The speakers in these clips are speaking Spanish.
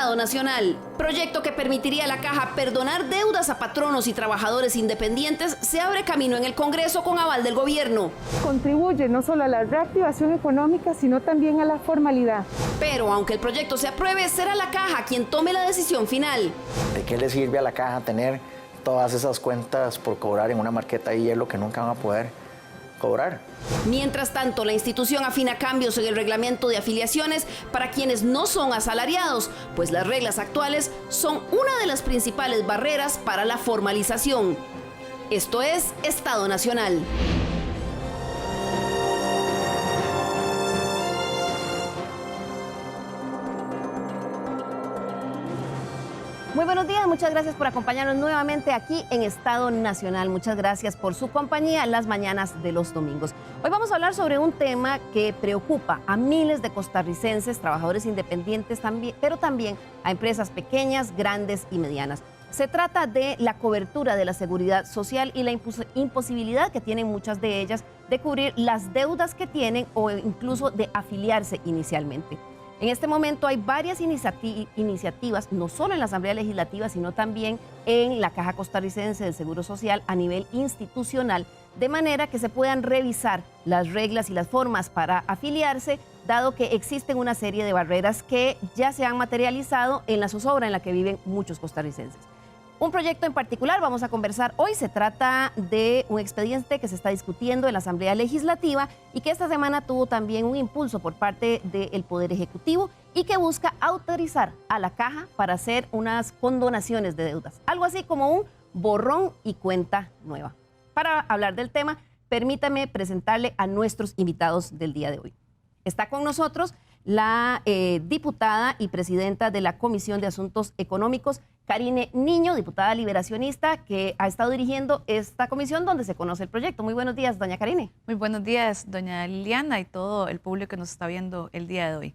Estado Nacional. Proyecto que permitiría a la Caja perdonar deudas a patronos y trabajadores independientes se abre camino en el Congreso con aval del gobierno. Contribuye no solo a la reactivación económica, sino también a la formalidad. Pero aunque el proyecto se apruebe, será la Caja quien tome la decisión final. ¿De qué le sirve a la Caja tener todas esas cuentas por cobrar en una marqueta de hielo que nunca van a poder cobrar? Mientras tanto, la institución afina cambios en el reglamento de afiliaciones para quienes no son asalariados, pues las reglas actuales son una de las principales barreras para la formalización. Esto es Estado Nacional. Muy buenos días, muchas gracias por acompañarnos nuevamente aquí en Estado Nacional. Muchas gracias por su compañía en las mañanas de los domingos. Hoy vamos a hablar sobre un tema que preocupa a miles de costarricenses, trabajadores independientes también, pero también a empresas pequeñas, grandes y medianas. Se trata de la cobertura de la seguridad social y la imposibilidad que tienen muchas de ellas de cubrir las deudas que tienen o incluso de afiliarse inicialmente. En este momento hay varias iniciativas, no solo en la Asamblea Legislativa, sino también en la Caja Costarricense del Seguro Social a nivel institucional, de manera que se puedan revisar las reglas y las formas para afiliarse, dado que existen una serie de barreras que ya se han materializado en la zozobra en la que viven muchos costarricenses. Un proyecto en particular vamos a conversar hoy. Se trata de un expediente que se está discutiendo en la Asamblea Legislativa y que esta semana tuvo también un impulso por parte del Poder Ejecutivo y que busca autorizar a la Caja para hacer unas condonaciones de deudas, algo así como un borrón y cuenta nueva. Para hablar del tema, permítame presentarle a nuestros invitados del día de hoy. Está con nosotros la diputada y presidenta de la Comisión de Asuntos Económicos, Karine Niño, diputada liberacionista, que ha estado dirigiendo esta comisión donde se conoce el proyecto. Muy buenos días, doña Karine. Muy buenos días, doña Liliana y todo el público que nos está viendo el día de hoy.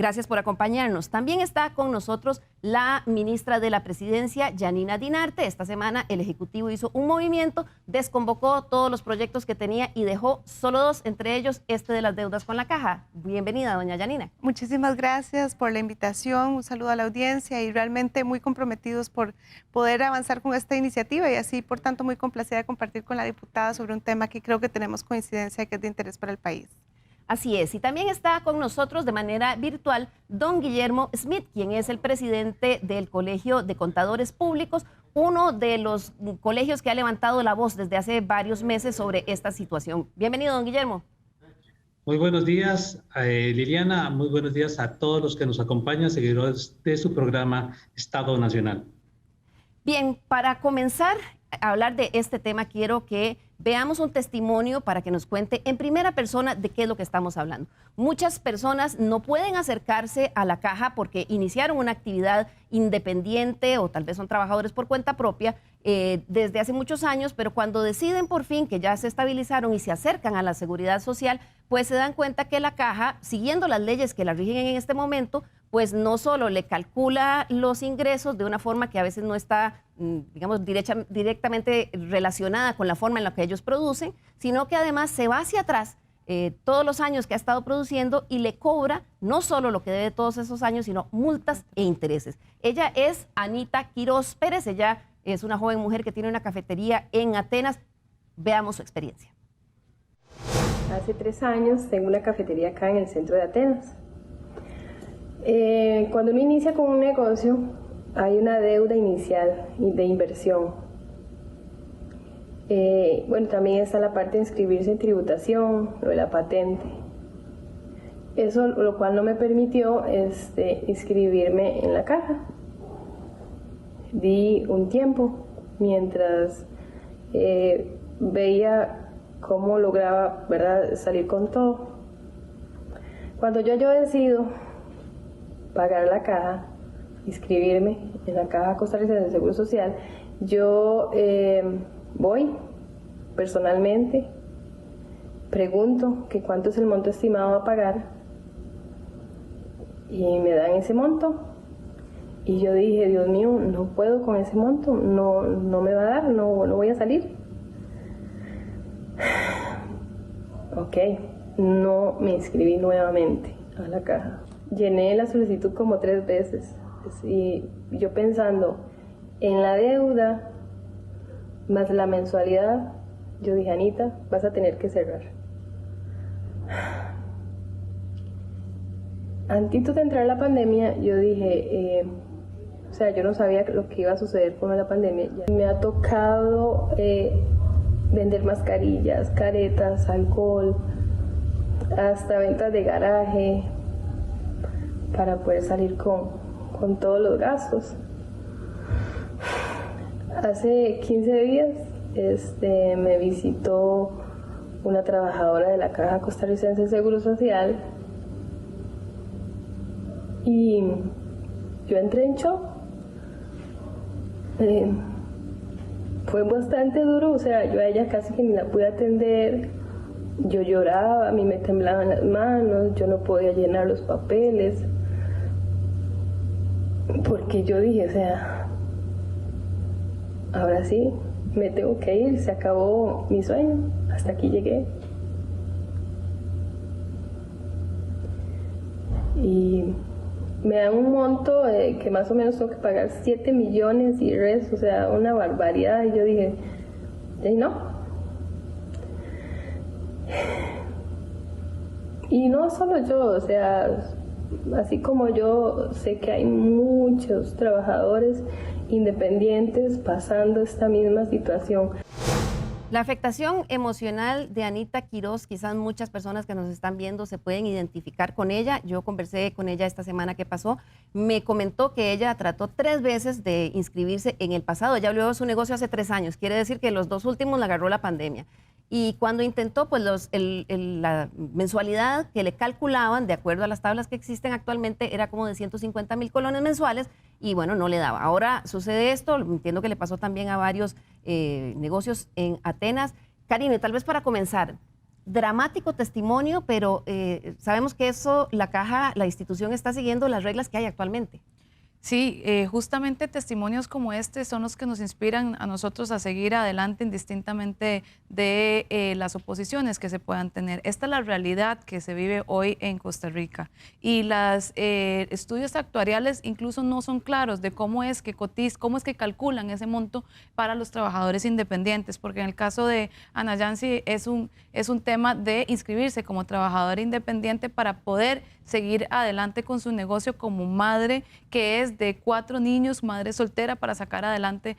Gracias por acompañarnos. También está con nosotros la ministra de la Presidencia, Yanina Dinarte. Esta semana el Ejecutivo hizo un movimiento, desconvocó todos los proyectos que tenía y dejó solo dos, entre ellos este de las deudas con la Caja. Bienvenida, doña Yanina. Muchísimas gracias por la invitación, un saludo a la audiencia y realmente muy comprometidos por poder avanzar con esta iniciativa y así, por tanto, muy complacida de compartir con la diputada sobre un tema que creo que tenemos coincidencia que es de interés para el país. Así es, y también está con nosotros de manera virtual don Guillermo Smith, quien es el presidente del Colegio de Contadores Públicos, uno de los colegios que ha levantado la voz desde hace varios meses sobre esta situación. Bienvenido, don Guillermo. Muy buenos días, Liliana, muy buenos días a todos los que nos acompañan, seguidores de su programa Estado Nacional. Bien, para comenzar a hablar de este tema, quiero que veamos un testimonio para que nos cuente en primera persona de qué es lo que estamos hablando. Muchas personas no pueden acercarse a la Caja porque iniciaron una actividad independiente o tal vez son trabajadores por cuenta propia desde hace muchos años, pero cuando deciden por fin que ya se estabilizaron y se acercan a la seguridad social, pues se dan cuenta que la Caja, siguiendo las leyes que la rigen en este momento, pues no solo le calcula los ingresos de una forma que a veces no está, digamos, directamente relacionada con la forma en la que ellos producen, sino que además se va hacia atrás todos los años que ha estado produciendo y le cobra no solo lo que debe todos esos años, sino multas e intereses. Ella es Anita Quiroz Pérez, ella es una joven mujer que tiene una cafetería en Atenas. Veamos su experiencia. Hace 3 años tengo una cafetería acá en el centro de Atenas. Cuando uno inicia con un negocio, hay una deuda inicial de inversión. Bueno, también está la parte de inscribirse en tributación, lo de la patente. Eso lo cual no me permitió inscribirme en la Caja. Di un tiempo mientras veía cómo lograba, ¿verdad?, salir con todo. Cuando yo decido pagar la Caja, inscribirme en la Caja Costarricense del Seguro Social, yo voy personalmente, pregunto que cuánto es el monto estimado a pagar y me dan ese monto. Y yo dije, Dios mío, no puedo con ese monto, no me va a dar, no voy a salir. Ok, no me inscribí nuevamente a la Caja. Llené la solicitud como 3 veces, meses. Y yo pensando en la deuda más la mensualidad, yo dije, Anita, vas a tener que cerrar. Antes de entrar la pandemia, yo dije, o sea, yo no sabía lo que iba a suceder con la pandemia. Me ha tocado vender mascarillas, caretas, alcohol, hasta ventas de garaje, para poder salir con todos los gastos. Hace 15 días me visitó una trabajadora de la Caja Costarricense de Seguro Social y yo entré en shock. Fue bastante duro, o sea, yo a ella casi que ni la pude atender. Yo lloraba, a mí me temblaban las manos, yo no podía llenar los papeles, porque yo dije, o sea, ahora sí, me tengo que ir, se acabó mi sueño, hasta aquí llegué. Y me dan un monto que más o menos tengo que pagar 7 millones y resto, o sea, una barbaridad. Y yo dije, no. Y no solo yo, o sea, así como yo, sé que hay muchos trabajadores independientes pasando esta misma situación. La afectación emocional de Anita Quiroz, quizás muchas personas que nos están viendo se pueden identificar con ella. Yo conversé con ella esta semana que pasó. Me comentó que ella trató 3 veces de inscribirse en el pasado. Ella abrió su negocio hace 3 años. Quiere decir que los 2 últimos la agarró la pandemia. Y cuando intentó, pues la mensualidad que le calculaban, de acuerdo a las tablas que existen actualmente, era como de 150,000 colones mensuales y bueno, no le daba. Ahora sucede esto, entiendo que le pasó también a varios negocios en Atenas. Karine, tal vez para comenzar, dramático testimonio, pero sabemos que eso, la Caja, la institución está siguiendo las reglas que hay actualmente. Sí, justamente testimonios como este son los que nos inspiran a nosotros a seguir adelante indistintamente de las oposiciones que se puedan tener. Esta es la realidad que se vive hoy en Costa Rica y los estudios actuariales incluso no son claros de cómo es que calculan ese monto para los trabajadores independientes, porque en el caso de Ana Yancy es un tema de inscribirse como trabajadora independiente para poder seguir adelante con su negocio como madre, que es de 4 niños, madre soltera, para sacar adelante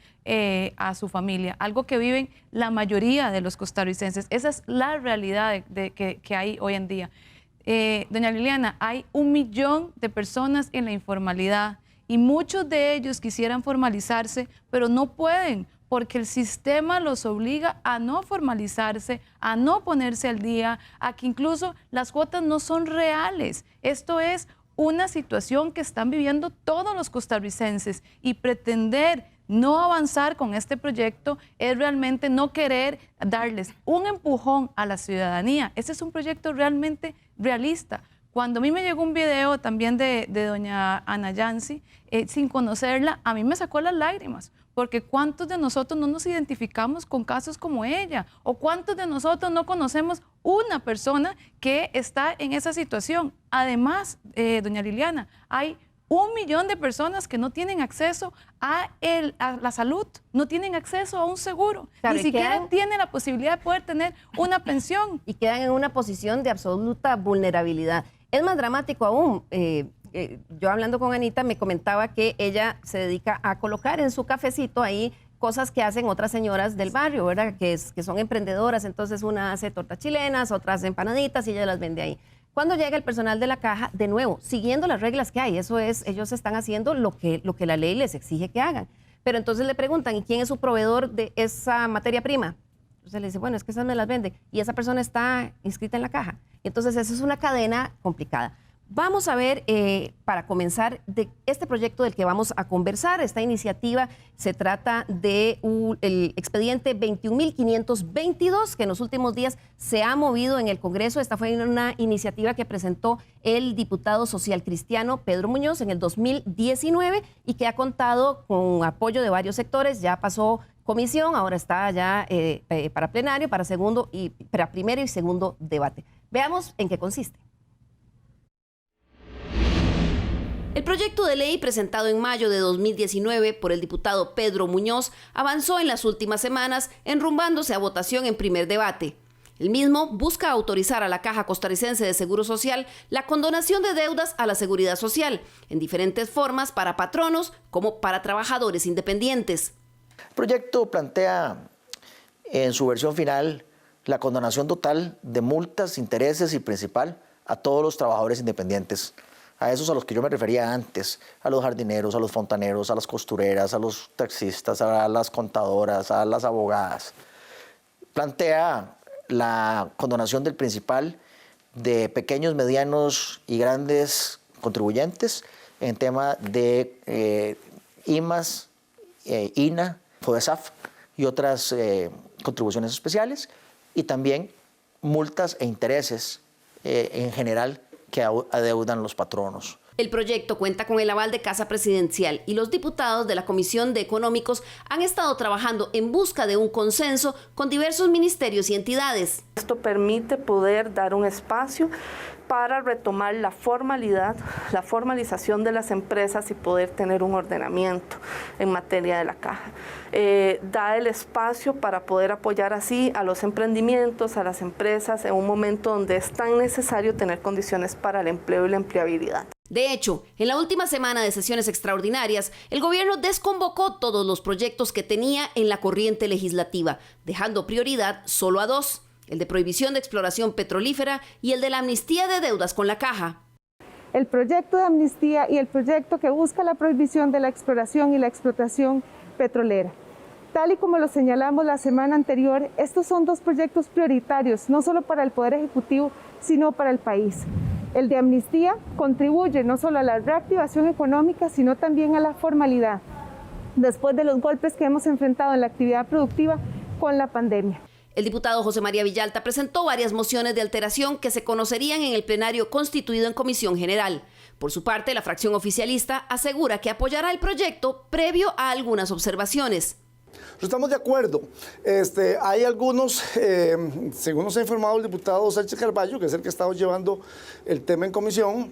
a su familia, algo que viven la mayoría de los costarricenses. Esa es la realidad que hay hoy en día. Doña Liliana, hay 1 millón de personas en la informalidad y muchos de ellos quisieran formalizarse, pero no pueden, porque el sistema los obliga a no formalizarse, a no ponerse al día, a que incluso las cuotas no son reales. Esto es una situación que están viviendo todos los costarricenses y pretender no avanzar con este proyecto es realmente no querer darles un empujón a la ciudadanía. Este es un proyecto realmente realista. Cuando a mí me llegó un video también de doña Ana Yancy, sin conocerla, a mí me sacó las lágrimas, porque ¿cuántos de nosotros no nos identificamos con casos como ella? ¿O cuántos de nosotros no conocemos una persona que está en esa situación? Además, doña Liliana, hay 1 millón de personas que no tienen acceso a la salud, no tienen acceso a un seguro, claro, ni siquiera tienen la posibilidad de poder tener una pensión. Y quedan en una posición de absoluta vulnerabilidad. Es más dramático aún. Yo hablando con Anita me comentaba que ella se dedica a colocar en su cafecito ahí cosas que hacen otras señoras del barrio, ¿verdad? Que son emprendedoras, entonces una hace tortas chilenas, otra hace empanaditas y ella las vende ahí. Cuando llega el personal de la Caja, de nuevo, siguiendo las reglas que hay, eso es, ellos están haciendo lo que la ley les exige que hagan. Pero entonces le preguntan, ¿y quién es su proveedor de esa materia prima? Entonces le dice, bueno, es que esas me las vende y esa persona está inscrita en la Caja. Entonces esa es una cadena complicada. Vamos a ver, para comenzar, de este proyecto del que vamos a conversar. Esta iniciativa se trata del expediente 21.522, que en los últimos días se ha movido en el Congreso. Esta fue una iniciativa que presentó el diputado social cristiano Pedro Muñoz en el 2019 y que ha contado con apoyo de varios sectores. Ya pasó comisión, ahora está ya para plenario, para primero y segundo debate. Veamos en qué consiste. El proyecto de ley presentado en mayo de 2019 por el diputado Pedro Muñoz avanzó en las últimas semanas, enrumbándose a votación en primer debate. El mismo busca autorizar a la Caja Costarricense de Seguro Social la condonación de deudas a la Seguridad Social, en diferentes formas para patronos como para trabajadores independientes. El proyecto plantea en su versión final la condonación total de multas, intereses y principal a todos los trabajadores independientes, a esos a los que yo me refería antes, a los jardineros, a los fontaneros, a las costureras, a los taxistas, a las contadoras, a las abogadas. Plantea la condonación del principal de pequeños, medianos y grandes contribuyentes en tema de IMAS, INA, FODESAF y otras contribuciones especiales, y también multas e intereses en general que adeudan los patronos. El proyecto cuenta con el aval de Casa Presidencial y los diputados de la Comisión de Económicos han estado trabajando en busca de un consenso con diversos ministerios y entidades. Esto permite poder dar un espacio para retomar la formalidad, la formalización de las empresas y poder tener un ordenamiento en materia de la caja. Da el espacio para poder apoyar así a los emprendimientos, a las empresas en un momento donde es tan necesario tener condiciones para el empleo y la empleabilidad. De hecho, en la última semana de sesiones extraordinarias, el gobierno desconvocó todos los proyectos que tenía en la corriente legislativa, dejando prioridad solo a dos: el de prohibición de exploración petrolífera y el de la amnistía de deudas con la Caja. El proyecto de amnistía y el proyecto que busca la prohibición de la exploración y la explotación petrolera. Tal y como lo señalamos la semana anterior, estos son dos proyectos prioritarios, no solo para el Poder Ejecutivo, sino para el país. El de amnistía contribuye no solo a la reactivación económica, sino también a la formalidad, después de los golpes que hemos enfrentado en la actividad productiva con la pandemia. El diputado José María Villalta presentó varias mociones de alteración que se conocerían en el plenario constituido en Comisión General. Por su parte, la fracción oficialista asegura que apoyará el proyecto previo a algunas observaciones. Estamos de acuerdo. Hay algunos, según nos ha informado el diputado Sánchez Carballo, que es el que estamos llevando el tema en comisión,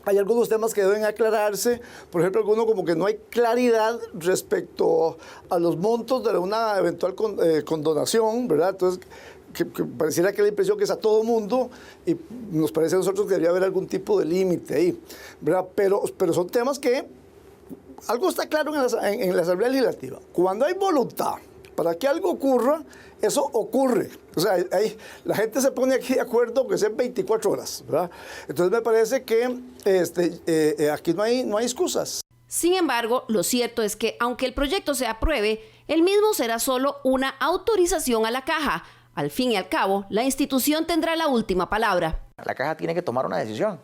hay algunos temas que deben aclararse. Por ejemplo, alguno como que no hay claridad respecto a los montos de una eventual condonación, ¿verdad? Entonces, que pareciera que la impresión que es a todo mundo, y nos parece a nosotros que debería haber algún tipo de límite ahí, ¿verdad? Pero son temas que algo está claro en la Asamblea Legislativa. Cuando hay voluntad para que algo ocurra, eso ocurre. O sea, la gente se pone aquí de acuerdo que sean 24 horas, ¿verdad? Entonces me parece que aquí no hay excusas. Sin embargo, lo cierto es que aunque el proyecto se apruebe, el mismo será solo una autorización a la Caja. Al fin y al cabo, la institución tendrá la última palabra. La Caja tiene que tomar una decisión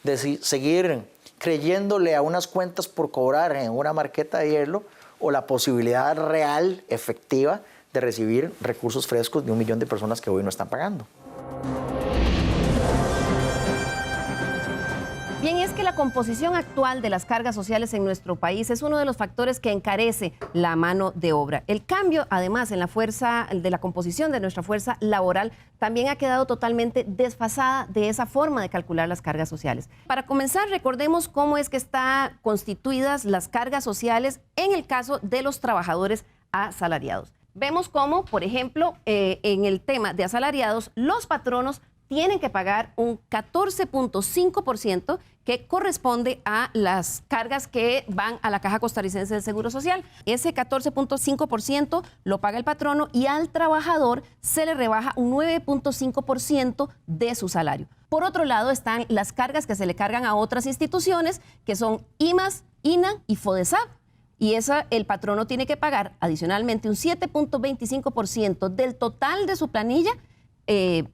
de si seguir creyéndole a unas cuentas por cobrar en una marqueta de hielo o la posibilidad real, efectiva, de recibir recursos frescos de 1 millón de personas que hoy no están pagando. Bien, es que la composición actual de las cargas sociales en nuestro país es uno de los factores que encarece la mano de obra. El cambio, además, en la fuerza de la composición de nuestra fuerza laboral también ha quedado totalmente desfasada de esa forma de calcular las cargas sociales. Para comenzar, recordemos cómo es que están constituidas las cargas sociales en el caso de los trabajadores asalariados. Vemos cómo, por ejemplo, en el tema de asalariados, los patronos tienen que pagar un 14.5% que corresponde a las cargas que van a la Caja Costarricense del Seguro Social. Ese 14.5% lo paga el patrono y al trabajador se le rebaja un 9.5% de su salario. Por otro lado están las cargas que se le cargan a otras instituciones, que son IMAS, INA y FODESAP. Y el patrono tiene que pagar adicionalmente un 7.25% del total de su planilla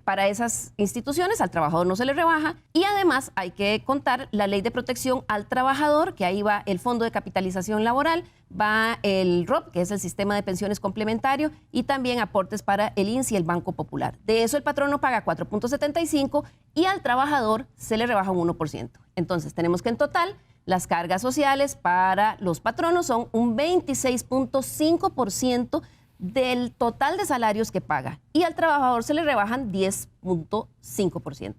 para esas instituciones. Al trabajador no se le rebaja, y además hay que contar la ley de protección al trabajador, que ahí va el Fondo de Capitalización Laboral, va el ROP, que es el Sistema de Pensiones Complementario, y también aportes para el INSS y el Banco Popular. De eso el patrono paga 4.75% y al trabajador se le rebaja un 1%. Entonces tenemos que en total las cargas sociales para los patronos son un 26.5% del total de salarios que paga, y al trabajador se le rebajan 10.5%.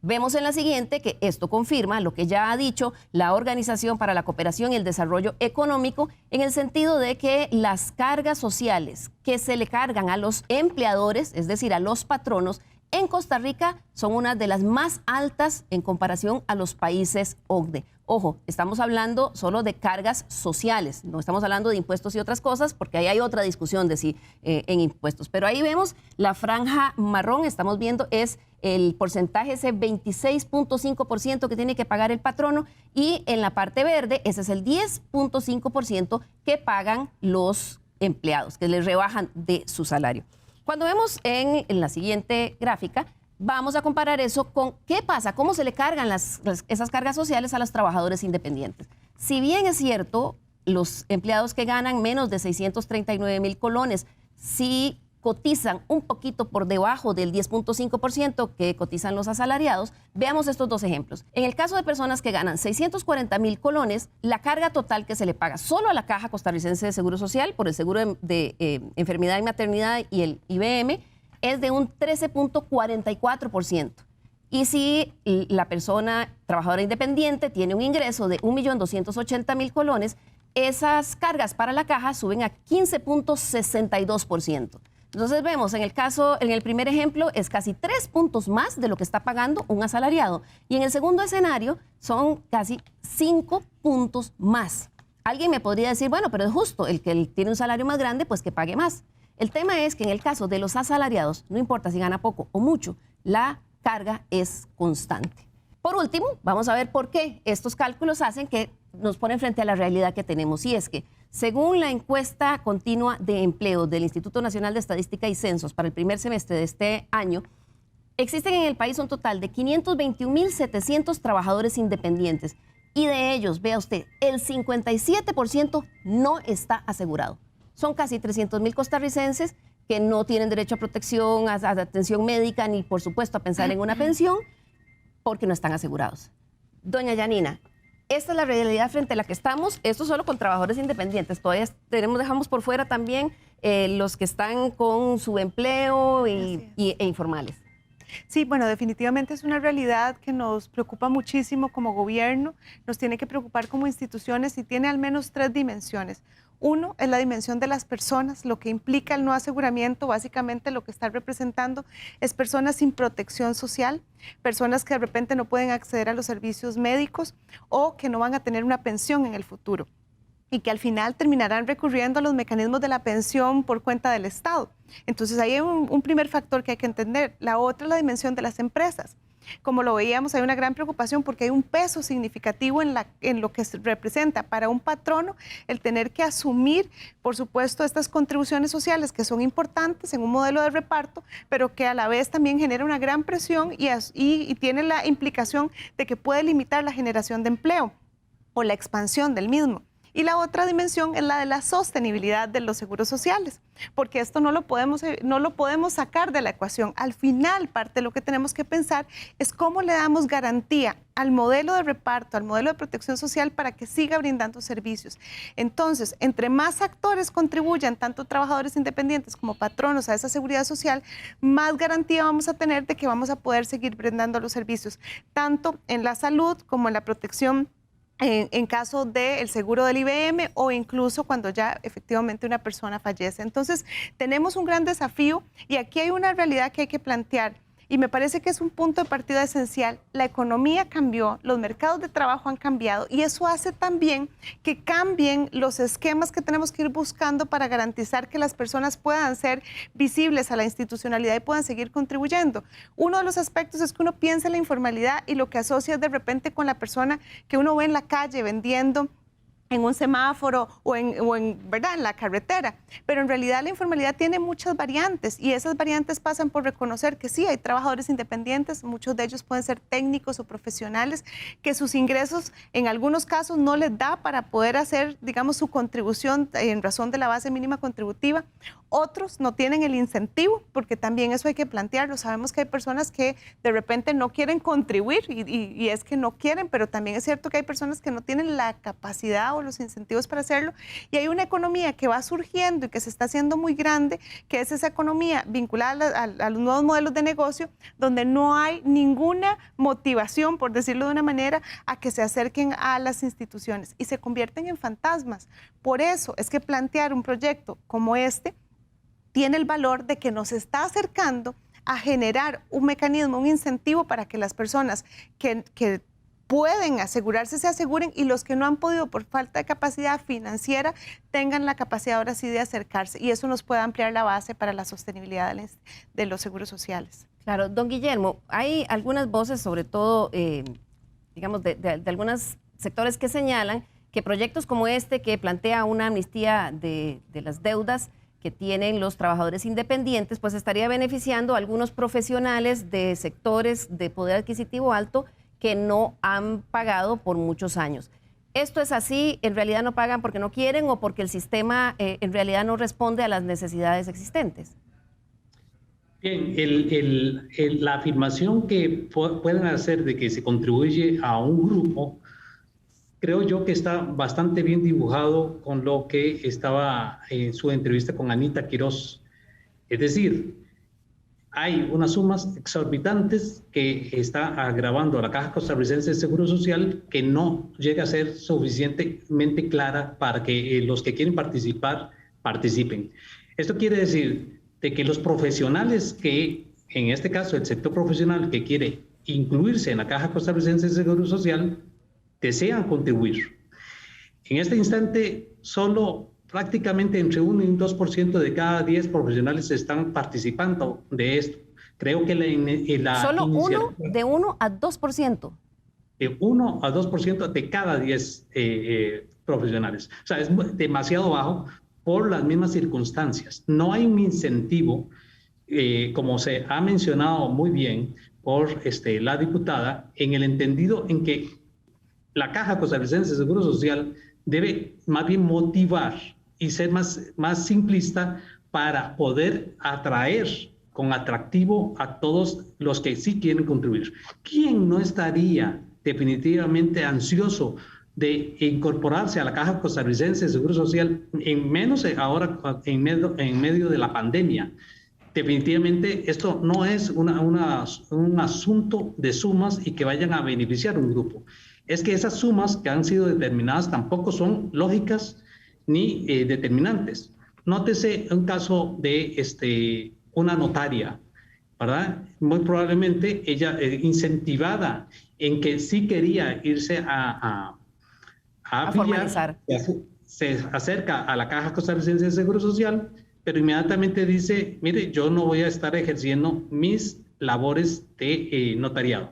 Vemos en la siguiente que esto confirma lo que ya ha dicho la Organización para la Cooperación y el Desarrollo Económico, en el sentido de que las cargas sociales que se le cargan a los empleadores, es decir, a los patronos, en Costa Rica son una de las más altas en comparación a los países OCDE. Ojo, estamos hablando solo de cargas sociales, no estamos hablando de impuestos y otras cosas, porque ahí hay otra discusión de si en impuestos. Pero ahí vemos la franja marrón, estamos viendo es el porcentaje, ese 26.5% que tiene que pagar el patrono, y en la parte verde ese es el 10.5% que pagan los empleados, que les rebajan de su salario. Cuando vemos en la siguiente gráfica, vamos a comparar eso con qué pasa, cómo se le cargan esas cargas sociales a los trabajadores independientes. Si bien es cierto, los empleados que ganan menos de 639,000 colones, sí cotizan un poquito por debajo del 10.5% que cotizan los asalariados. Veamos estos dos ejemplos. En el caso de personas que ganan 640,000 colones, la carga total que se le paga solo a la Caja Costarricense de Seguro Social por el seguro de enfermedad y maternidad y el IBM es de un 13.44%. Y si la persona trabajadora independiente tiene un ingreso de 1.280.000 colones, esas cargas para la caja suben a 15.62%. Entonces vemos, en el primer ejemplo es casi 3 puntos más de lo que está pagando un asalariado. Y en el segundo escenario son casi 5 puntos más. Alguien me podría decir, bueno, pero es justo, el que tiene un salario más grande, pues que pague más. El tema es que en el caso de los asalariados, no importa si gana poco o mucho, la carga es constante. Por último, vamos a ver por qué estos cálculos hacen que nos ponen frente a la realidad que tenemos. Y es que, según la encuesta continua de empleo del Instituto Nacional de Estadística y Censos para el primer semestre de este año, existen en el país un total de 521,700 trabajadores independientes. Y de ellos, vea usted, el 57% no está asegurado. Son casi 300,000 costarricenses que no tienen derecho a protección, a atención médica, ni por supuesto a pensar en una pensión, porque no están asegurados. Doña Yanina, esta es la realidad frente a la que estamos, esto solo con trabajadores independientes. Todavía dejamos por fuera también los que están con su empleo e informales. Sí, bueno, definitivamente es una realidad que nos preocupa muchísimo como gobierno, nos tiene que preocupar como instituciones y tiene al menos 3 dimensiones. Uno es la dimensión de las personas, lo que implica el no aseguramiento, básicamente lo que está representando es personas sin protección social, personas que de repente no pueden acceder a los servicios médicos o que no van a tener una pensión en el futuro y que al final terminarán recurriendo a los mecanismos de la pensión por cuenta del Estado. Entonces ahí hay un primer factor que hay que entender. La otra es la dimensión de las empresas. Como lo veíamos, hay una gran preocupación porque hay un peso significativo en lo que representa para un patrono el tener que asumir, por supuesto, estas contribuciones sociales que son importantes en un modelo de reparto, pero que a la vez también genera una gran presión y tiene la implicación de que puede limitar la generación de empleo o la expansión del mismo. Y la otra dimensión es la de la sostenibilidad de los seguros sociales, porque esto no lo podemos sacar de la ecuación. Al final, parte de lo que tenemos que pensar es cómo le damos garantía al modelo de reparto, al modelo de protección social para que siga brindando servicios. Entonces, entre más actores contribuyan, tanto trabajadores independientes como patronos, a esa seguridad social, más garantía vamos a tener de que vamos a poder seguir brindando los servicios, tanto en la salud como en la protección en caso del seguro del IBM o incluso cuando ya efectivamente una persona fallece. Entonces, tenemos un gran desafío y aquí hay una realidad que hay que plantear y me parece que es un punto de partida esencial. La economía cambió, los mercados de trabajo han cambiado y eso hace también que cambien los esquemas que tenemos que ir buscando para garantizar que las personas puedan ser visibles a la institucionalidad y puedan seguir contribuyendo. Uno de los aspectos es que uno piensa en la informalidad y lo que asocia de repente con la persona que uno ve en la calle vendiendo en un semáforo o ¿verdad?, en la carretera. Pero en realidad la informalidad tiene muchas variantes y esas variantes pasan por reconocer que sí, hay trabajadores independientes, muchos de ellos pueden ser técnicos o profesionales, que sus ingresos en algunos casos no les da para poder hacer, digamos, su contribución en razón de la base mínima contributiva. Otros no tienen el incentivo, porque también eso hay que plantearlo. Sabemos que hay personas que de repente no quieren contribuir y es que no quieren, pero también es cierto que hay personas que no tienen la capacidad o todos los incentivos para hacerlo. Y hay una economía que va surgiendo y que se está haciendo muy grande, que es esa economía vinculada a los nuevos modelos de negocio, donde no hay ninguna motivación, por decirlo de una manera, a que se acerquen a las instituciones y se convierten en fantasmas. Por eso es que plantear un proyecto como este tiene el valor de que nos está acercando a generar un mecanismo, un incentivo para que las personas que pueden asegurarse se aseguren, y los que no han podido por falta de capacidad financiera tengan la capacidad ahora sí de acercarse, y eso nos puede ampliar la base para la sostenibilidad de los seguros sociales. Claro, don Guillermo, hay algunas voces, sobre todo, digamos, de algunos sectores que señalan que proyectos como este, que plantea una amnistía de las deudas que tienen los trabajadores independientes, pues estaría beneficiando a algunos profesionales de sectores de poder adquisitivo alto que no han pagado por muchos años. ¿Esto es así? ¿En realidad no pagan porque no quieren o porque el sistema en realidad no responde a las necesidades existentes? Bien, la afirmación que pueden hacer de que se contribuye a un grupo, creo yo que está bastante bien dibujado con lo que estaba en su entrevista con Anita Quiroz. Es decir, hay unas sumas exorbitantes que está agravando a la Caja Costarricense de Seguro Social, que no llega a ser suficientemente clara para que los que quieren participar, participen. Esto quiere decir de que los profesionales que, en este caso el sector profesional que quiere incluirse en la Caja Costarricense de Seguro Social, desean contribuir. En este instante, solo prácticamente entre 1 y un 2% de cada 10 profesionales están participando de esto. Creo que ¿Solo de 1 a 2%? De 1 a 2% de cada 10 profesionales. O sea, es demasiado bajo por las mismas circunstancias. No hay un incentivo, como se ha mencionado muy bien por la diputada, en el entendido en que la Caja Costarricense de Seguro Social debe más bien motivar y ser más simplista para poder atraer con atractivo a todos los que sí quieren contribuir. ¿Quién no estaría definitivamente ansioso de incorporarse a la Caja Costarricense de Seguro Social, en menos ahora en medio de la pandemia? Definitivamente esto no es un asunto de sumas y que vayan a beneficiar a un grupo. Es que esas sumas que han sido determinadas tampoco son lógicas ni determinantes. Nótese un caso de una notaria, ¿verdad? Muy probablemente ella incentivada en que sí quería irse a formalizar. Se acerca a la Caja Costarricense de Seguro Social, pero inmediatamente dice, mire, yo no voy a estar ejerciendo mis labores de notariado.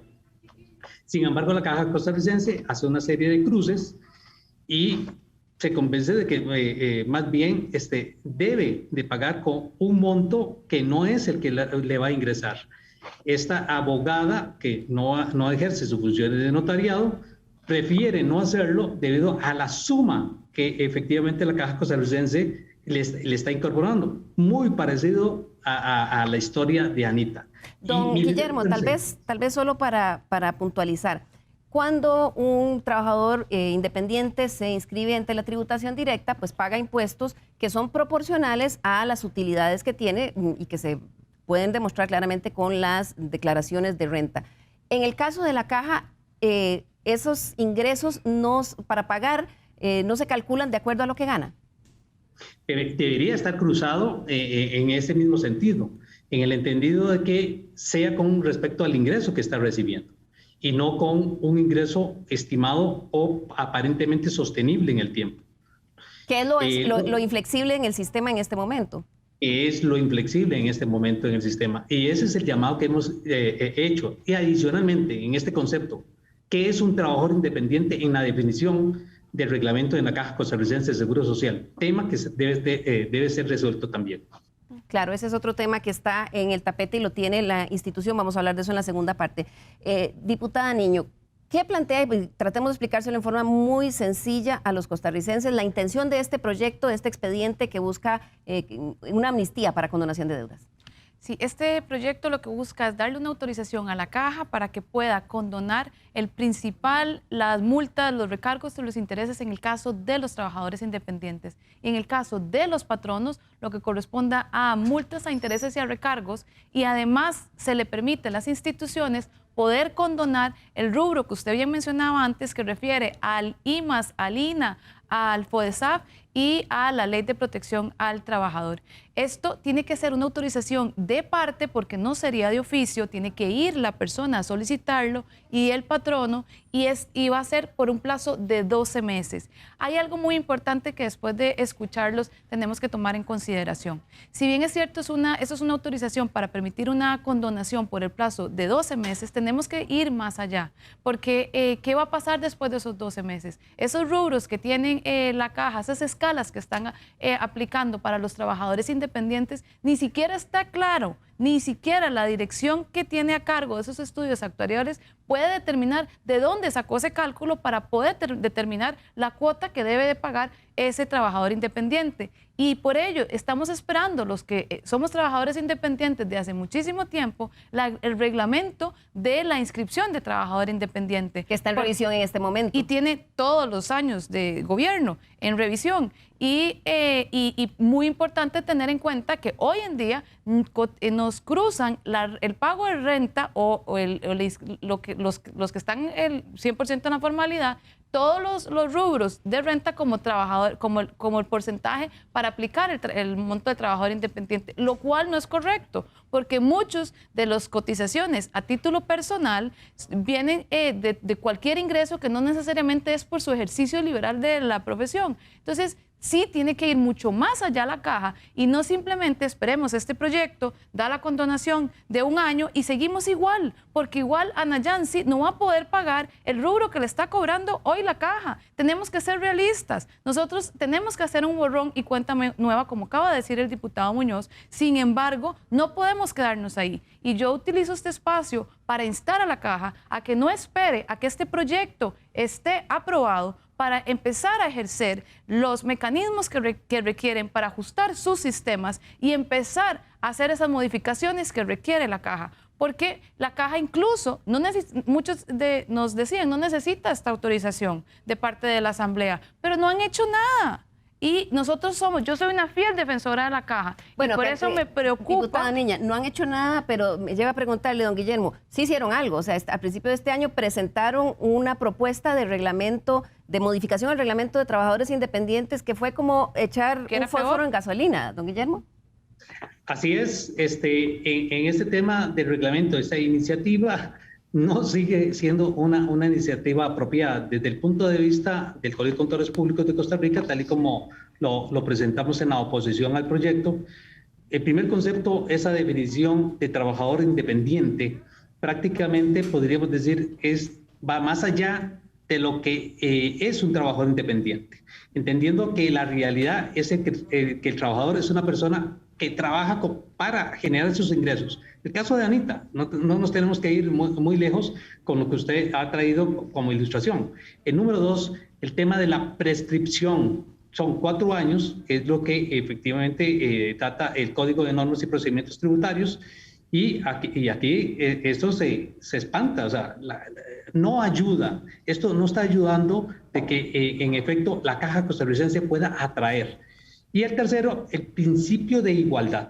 Sin embargo, la Caja Costarricense hace una serie de cruces y se convence de que más bien debe de pagar con un monto que no es el que le va a ingresar. Esta abogada que no ejerce sus funciones de notariado prefiere no hacerlo debido a la suma que efectivamente la Caja Costarricense le está incorporando. Muy parecido a la historia de Anita. Don Guillermo, tal vez solo para puntualizar. Cuando un trabajador independiente se inscribe ante la tributación directa, pues paga impuestos que son proporcionales a las utilidades que tiene y que se pueden demostrar claramente con las declaraciones de renta. En el caso de la Caja, esos ingresos para pagar no se calculan de acuerdo a lo que gana. Debería estar cruzado en ese mismo sentido, en el entendido de que sea con respecto al ingreso que está recibiendo y no con un ingreso estimado o aparentemente sostenible en el tiempo. ¿Qué es lo inflexible en el sistema en este momento? Es lo inflexible en este momento en el sistema. Y ese es el llamado que hemos hecho. Y adicionalmente, en este concepto, ¿qué es un trabajador independiente en la definición del reglamento de la Caja Costarricense de Seguro Social? Tema que debe ser resuelto también. Claro, ese es otro tema que está en el tapete y lo tiene la institución. Vamos a hablar de eso en la segunda parte. Diputada Niño, ¿qué plantea? Tratemos de explicárselo en forma muy sencilla a los costarricenses la intención de este proyecto, de este expediente que busca una amnistía para condonación de deudas. Sí, este proyecto lo que busca es darle una autorización a la caja para que pueda condonar el principal, las multas, los recargos de los intereses en el caso de los trabajadores independientes. Y en el caso de los patronos, lo que corresponda a multas, a intereses y a recargos. Y además se le permite a las instituciones poder condonar el rubro que usted bien mencionaba antes, que refiere al IMAS, al INA, al FODESAF y a la Ley de Protección al Trabajador. Esto tiene que ser una autorización de parte porque no sería de oficio, tiene que ir la persona a solicitarlo y el patrono y va a ser por un plazo de 12 meses. Hay algo muy importante que después de escucharlos tenemos que tomar en consideración. Si bien es cierto, eso es una autorización para permitir una condonación por el plazo de 12 meses, tenemos que ir más allá, porque ¿qué va a pasar después de esos 12 meses? Esos rubros que tienen la caja, esas escalas que están aplicando para los trabajadores independientes, ni siquiera está claro, ni siquiera la dirección que tiene a cargo de esos estudios actuariales puede determinar de dónde sacó ese cálculo para poder determinar la cuota que debe de pagar ese trabajador independiente. Y por ello estamos esperando, los que somos trabajadores independientes de hace muchísimo tiempo, el reglamento de la inscripción de trabajador independiente. Que está en revisión en este momento. Y tiene todos los años de gobierno en revisión. Y muy importante tener en cuenta que hoy en día nos cruzan el pago de renta los que están el 100% en la formalidad, todos los rubros de renta como trabajador, como el porcentaje para aplicar el monto de trabajador independiente, lo cual no es correcto, porque muchos de las cotizaciones a título personal vienen de cualquier ingreso que no necesariamente es por su ejercicio liberal de la profesión. Entonces, sí tiene que ir mucho más allá la caja y no simplemente esperemos este proyecto, da la condonación de 1 año y seguimos igual, porque igual Anayansi no va a poder pagar el rubro que le está cobrando hoy la caja. Tenemos que ser realistas. Nosotros tenemos que hacer un borrón y cuenta nueva, como acaba de decir el diputado Muñoz. Sin embargo, no podemos quedarnos ahí. Y yo utilizo este espacio para instar a la caja a que no espere a que este proyecto esté aprobado para empezar a ejercer los mecanismos que requieren para ajustar sus sistemas y empezar a hacer esas modificaciones que requiere la caja. Porque la caja incluso, muchos nos decían, no necesita esta autorización de parte de la Asamblea, pero no han hecho nada. Y yo soy una fiel defensora de la caja. Bueno, y por eso me preocupa. Diputada Niña, no han hecho nada, pero me lleva a preguntarle, don Guillermo, sí hicieron algo. O sea, a principio de este año presentaron una propuesta de reglamento, de modificación al reglamento de trabajadores independientes, que fue como echar un fósforo en gasolina, don Guillermo. Así es, en este tema del reglamento, esta iniciativa no sigue siendo una iniciativa apropiada desde el punto de vista del Colegio de Contadores Públicos de Costa Rica, tal y como lo presentamos en la oposición al proyecto. El primer concepto, esa definición de trabajador independiente, prácticamente podríamos decir va más allá de lo que es un trabajador independiente, entendiendo que la realidad es que el trabajador es una persona que trabaja para generar sus ingresos. El caso de Anita, no nos tenemos que ir muy lejos con lo que usted ha traído como ilustración. El número 2, el tema de la prescripción. Son 4 años, es lo que efectivamente trata el Código de Normas y Procedimientos Tributarios, y aquí esto se espanta, o sea, no ayuda, esto no está ayudando de que en efecto la Caja Costarricense pueda atraer. Y el tercero, el principio de igualdad.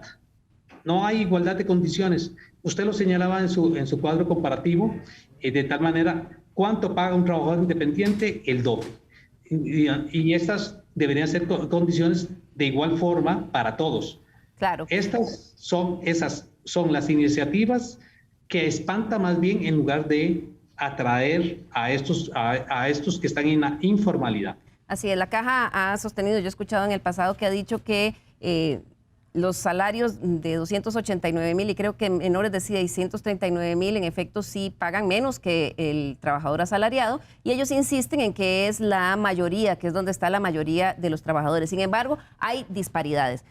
No hay igualdad de condiciones. Usted lo señalaba en su cuadro comparativo, de tal manera, ¿cuánto paga un trabajador independiente? El doble. Y estas deberían ser condiciones de igual forma para todos. Claro. Esas son las iniciativas que espanta más bien en lugar de atraer a estos que están en la informalidad. Así es, la Caja ha sostenido, yo he escuchado en el pasado que ha dicho que los salarios de 289,000 y creo que menores de 639,000 en efecto sí pagan menos que el trabajador asalariado, y ellos insisten en que es la mayoría, que es donde está la mayoría de los trabajadores. Sin embargo, hay disparidades.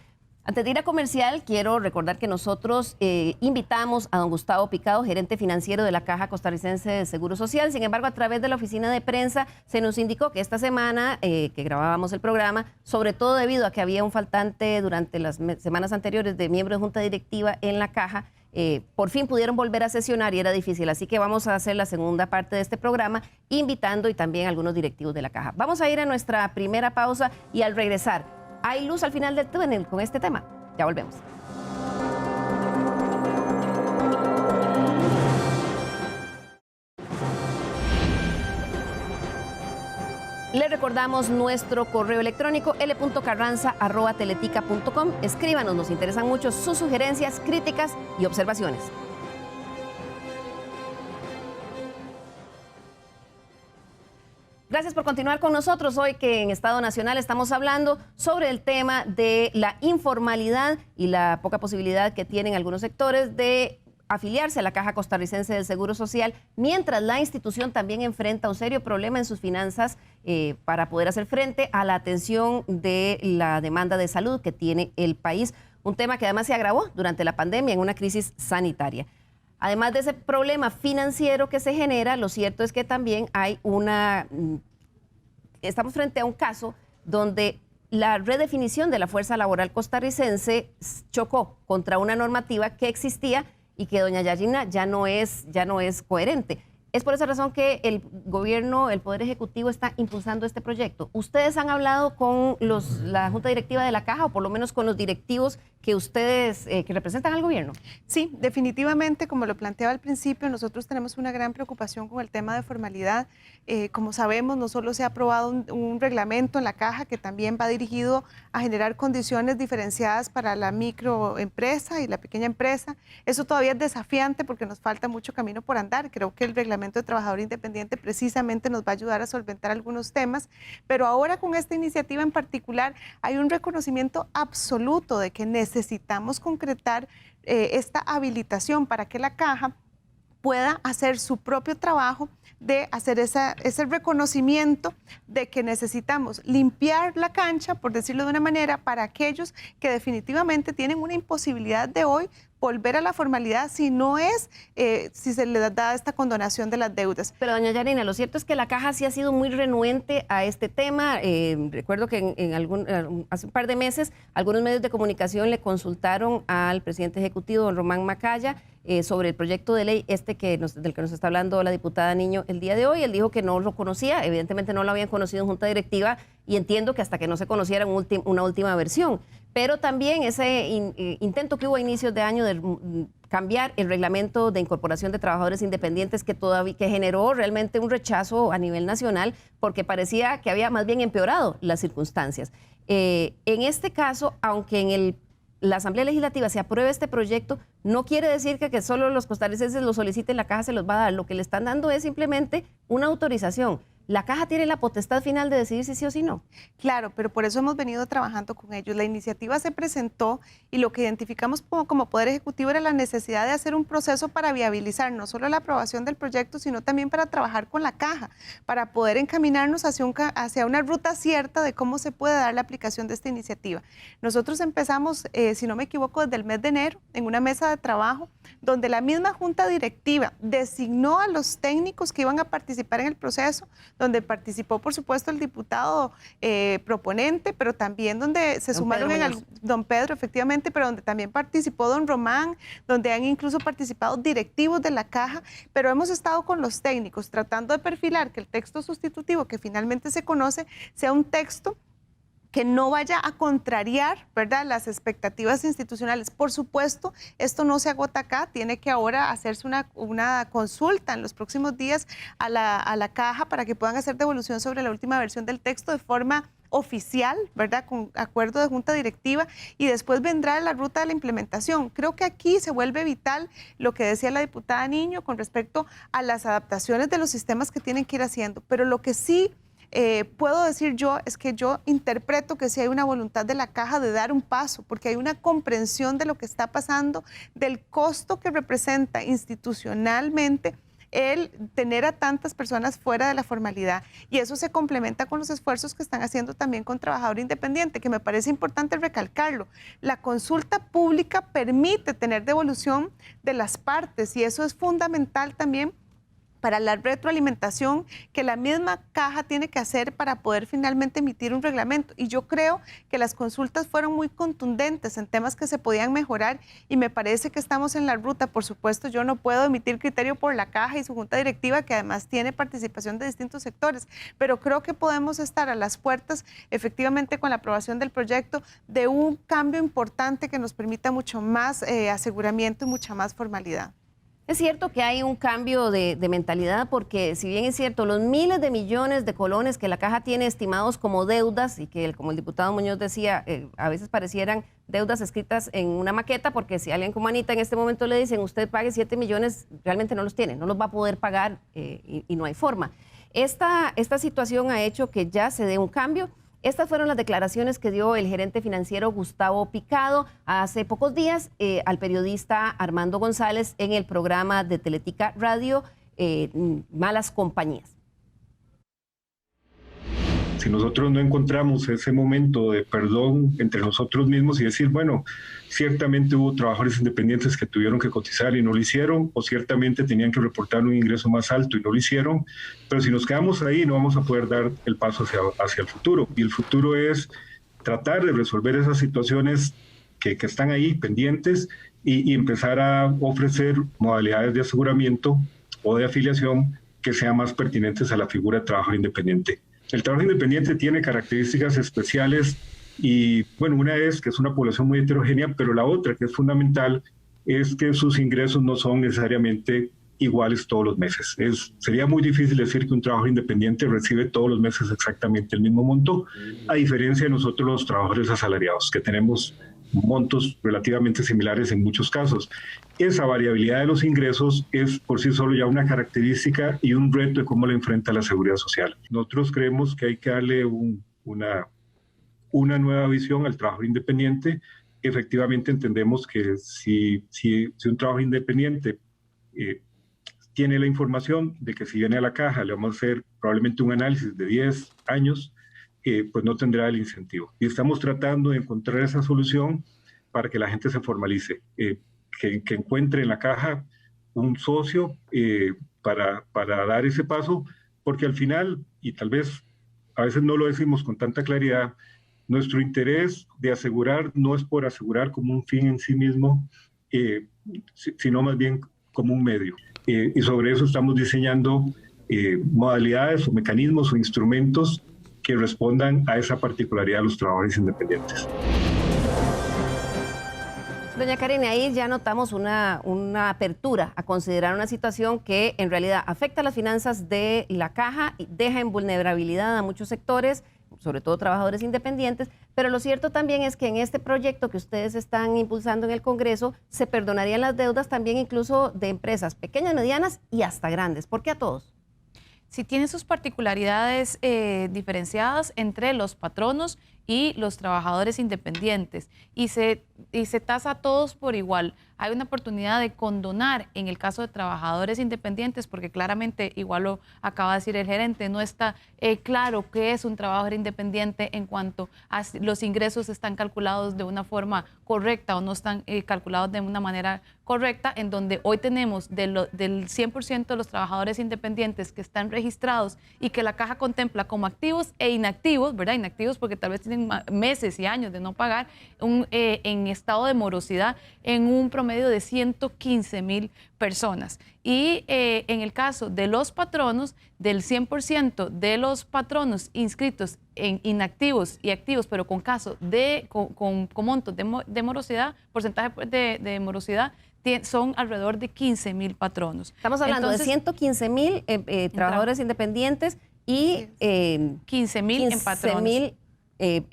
Antes de ir a comercial, quiero recordar que nosotros invitamos a don Gustavo Picado, gerente financiero de la Caja Costarricense de Seguro Social. Sin embargo, a través de la oficina de prensa se nos indicó que esta semana que grabábamos el programa, sobre todo debido a que había un faltante durante las semanas anteriores de miembro de junta directiva en la Caja, por fin pudieron volver a sesionar y era difícil. Así que vamos a hacer la segunda parte de este programa, invitando y también a algunos directivos de la Caja. Vamos a ir a nuestra primera pausa y al regresar, ¿hay luz al final del túnel con este tema? Ya volvemos. Le recordamos nuestro correo electrónico l.carranza@teletica.com. Escríbanos, nos interesan mucho sus sugerencias, críticas y observaciones. Gracias por continuar con nosotros hoy que en Estado Nacional estamos hablando sobre el tema de la informalidad y la poca posibilidad que tienen algunos sectores de afiliarse a la Caja Costarricense del Seguro Social, mientras la institución también enfrenta un serio problema en sus finanzas para poder hacer frente a la atención de la demanda de salud que tiene el país, un tema que además se agravó durante la pandemia en una crisis sanitaria. Además de ese problema financiero que se genera, lo cierto es que también hay estamos frente a un caso donde la redefinición de la fuerza laboral costarricense chocó contra una normativa que existía y que doña Yarina ya no es coherente. Es por esa razón que el gobierno, el Poder Ejecutivo está impulsando este proyecto. ¿Ustedes han hablado con la Junta Directiva de la Caja o por lo menos con los directivos que ustedes que representan al gobierno? Sí, definitivamente, como lo planteaba al principio, nosotros tenemos una gran preocupación con el tema de formalidad. Como sabemos, no solo se ha aprobado un reglamento en la Caja que también va dirigido a generar condiciones diferenciadas para la microempresa y la pequeña empresa. Eso todavía es desafiante porque nos falta mucho camino por andar. Creo que el reglamento de trabajador independiente precisamente nos va a ayudar a solventar algunos temas, pero ahora con esta iniciativa en particular hay un reconocimiento absoluto de que necesitamos concretar esta habilitación para que la Caja pueda hacer su propio trabajo de hacer ese reconocimiento de que necesitamos limpiar la cancha, por decirlo de una manera, para aquellos que definitivamente tienen una imposibilidad de hoy volver a la formalidad si se le da esta condonación de las deudas. Pero doña Yarina, lo cierto es que la Caja sí ha sido muy renuente a este tema. Recuerdo que hace un par de meses algunos medios de comunicación le consultaron al presidente ejecutivo, don Román Macaya, sobre el proyecto de ley del que nos está hablando la diputada Niño el día de hoy. Él dijo que no lo conocía, evidentemente no lo habían conocido en Junta Directiva y entiendo que hasta que no se conociera una última versión. Pero también ese intento que hubo a inicios de año de cambiar el reglamento de incorporación de trabajadores independientes que generó realmente un rechazo a nivel nacional porque parecía que había más bien empeorado las circunstancias. En este caso, aunque en la Asamblea Legislativa se apruebe este proyecto, no quiere decir que solo los costarricenses lo soliciten, la Caja se los va a dar. Lo que le están dando es simplemente una autorización. La Caja tiene la potestad final de decidir si sí o si no. Claro, pero por eso hemos venido trabajando con ellos. La iniciativa se presentó y lo que identificamos como Poder Ejecutivo era la necesidad de hacer un proceso para viabilizar no solo la aprobación del proyecto, sino también para trabajar con la Caja, para poder encaminarnos hacia una ruta cierta de cómo se puede dar la aplicación de esta iniciativa. Nosotros empezamos, si no me equivoco, desde el mes de enero, en una mesa de trabajo, donde la misma Junta Directiva designó a los técnicos que iban a participar en el proceso, donde participó, por supuesto, el diputado proponente, pero también donde se sumaron don Pedro, efectivamente, pero donde también participó don Román, donde han incluso participado directivos de la Caja, pero hemos estado con los técnicos tratando de perfilar que el texto sustitutivo que finalmente se conoce sea un texto que no vaya a contrariar, ¿verdad?, las expectativas institucionales. Por supuesto, esto no se agota acá, tiene que ahora hacerse una consulta en los próximos días a la Caja para que puedan hacer devolución sobre la última versión del texto de forma oficial, ¿verdad?, con acuerdo de junta directiva, y después vendrá la ruta de la implementación. Creo que aquí se vuelve vital lo que decía la diputada Niño con respecto a las adaptaciones de los sistemas que tienen que ir haciendo, pero lo que sí puedo decir yo es que yo interpreto que sí hay una voluntad de la Caja de dar un paso, porque hay una comprensión de lo que está pasando, del costo que representa institucionalmente el tener a tantas personas fuera de la formalidad. Y eso se complementa con los esfuerzos que están haciendo también con trabajador independiente, que me parece importante recalcarlo. La consulta pública permite tener devolución de las partes y eso es fundamental también para la retroalimentación que la misma caja tiene que hacer para poder finalmente emitir un reglamento. Y yo creo que las consultas fueron muy contundentes en temas que se podían mejorar y me parece que estamos en la ruta. Por supuesto, yo no puedo emitir criterio por la caja y su junta directiva, que además tiene participación de distintos sectores, pero creo que podemos estar a las puertas, efectivamente, con la aprobación del proyecto, de un cambio importante que nos permita mucho más aseguramiento y mucha más formalidad. Es cierto que hay un cambio de mentalidad porque si bien es cierto, los miles de millones de colones que la caja tiene estimados como deudas y que, como el diputado Muñoz decía, a veces parecieran deudas escritas en una maqueta, porque si alguien como Anita en este momento le dicen usted pague 7 millones, realmente no los tiene, no los va a poder pagar y no hay forma. Esta situación ha hecho que ya se dé un cambio. Estas fueron las declaraciones que dio el gerente financiero Gustavo Picado hace pocos días al periodista Armando González en el programa de Teletica Radio, Malas Compañías. Si nosotros no encontramos ese momento de perdón entre nosotros mismos y decir, bueno, ciertamente hubo trabajadores independientes que tuvieron que cotizar y no lo hicieron, o ciertamente tenían que reportar un ingreso más alto y no lo hicieron, pero si nos quedamos ahí no vamos a poder dar el paso hacia el futuro. Y el futuro es tratar de resolver esas situaciones que están ahí pendientes y empezar a ofrecer modalidades de aseguramiento o de afiliación que sean más pertinentes a la figura de trabajador independiente. El trabajo independiente tiene características especiales y, bueno, una es que es una población muy heterogénea, pero la otra, que es fundamental, es que sus ingresos no son necesariamente iguales todos los meses. Sería muy difícil decir que un trabajador independiente recibe todos los meses exactamente el mismo monto, a diferencia de nosotros los trabajadores asalariados, que tenemos montos relativamente similares en muchos casos. Esa variabilidad de los ingresos es por sí solo ya una característica y un reto de cómo la enfrenta la seguridad social. Nosotros creemos que hay que darle una nueva visión al trabajo independiente. Efectivamente entendemos que si un trabajo independiente tiene la información de que si viene a la caja le vamos a hacer probablemente un análisis de 10 años, pues no tendrá el incentivo. Y estamos tratando de encontrar esa solución para que la gente se formalice, que encuentre en la caja un socio para dar ese paso, porque al final, y tal vez a veces no lo decimos con tanta claridad, nuestro interés de asegurar no es por asegurar como un fin en sí mismo, sino más bien como un medio. Y sobre eso estamos diseñando modalidades o mecanismos o instrumentos que respondan a esa particularidad de los trabajadores independientes. Doña Karen, ahí ya notamos una apertura a considerar una situación que en realidad afecta las finanzas de la caja y deja en vulnerabilidad a muchos sectores, sobre todo trabajadores independientes, pero lo cierto también es que en este proyecto que ustedes están impulsando en el Congreso se perdonarían las deudas también incluso de empresas pequeñas, medianas y hasta grandes. ¿Por qué a todos? Sí tiene sus particularidades diferenciadas entre los patronos y los trabajadores independientes y se tasa a todos por igual. Hay una oportunidad de condonar en el caso de trabajadores independientes porque claramente, igual lo acaba de decir el gerente, no está claro qué es un trabajador independiente en cuanto a si los ingresos están calculados de una forma correcta o no están calculados de una manera correcta, en donde hoy tenemos del 100% de los trabajadores independientes que están registrados y que la caja contempla como activos e inactivos, ¿verdad? Inactivos porque tal vez tienen meses y años de no pagar, en estado de morosidad, en un promedio de 115,000 personas. Y en el caso de los patronos, del 100% de los patronos inscritos en inactivos y activos, pero con caso con montos de morosidad, porcentaje de morosidad, son alrededor de 15,000 patronos. Estamos hablando de 115,000 trabajadores independientes y 15,000 en patronos.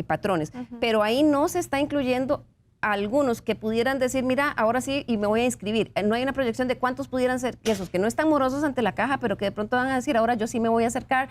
Patrones. Pero ahí no se está incluyendo algunos que pudieran decir, mira, ahora sí, y me voy a inscribir. No hay una proyección de cuántos pudieran ser esos que no están morosos ante la caja, pero que de pronto van a decir, ahora yo sí me voy a acercar.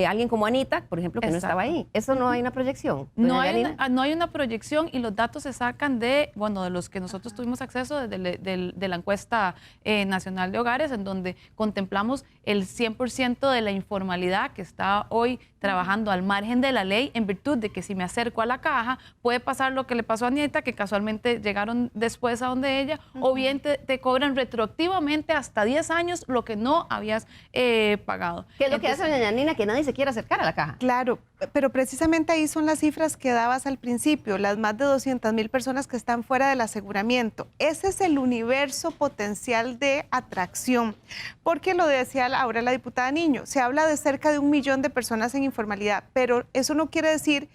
Alguien como Anita, por ejemplo, que no estaba ahí. Eso no hay una proyección. No hay una proyección, y los datos se sacan de los que nosotros tuvimos acceso de la encuesta nacional de hogares, en donde contemplamos el 100% de la informalidad que está hoy trabajando al margen de la ley, en virtud de que si me acerco a la caja puede pasar lo que le pasó a Anita, que casualmente llegaron después a donde ella, o bien te cobran retroactivamente hasta 10 años lo que no habías pagado. ¿Qué es lo que hace doña Nina? Que nadie se quiere acercar a la caja. Claro, pero precisamente ahí son las cifras que dabas al principio, las más de 200,000 personas que están fuera del aseguramiento. Ese es el universo potencial de atracción, porque lo decía ahora la diputada Niño, se habla de cerca de 1 millón de personas en informalidad, pero eso no quiere decir,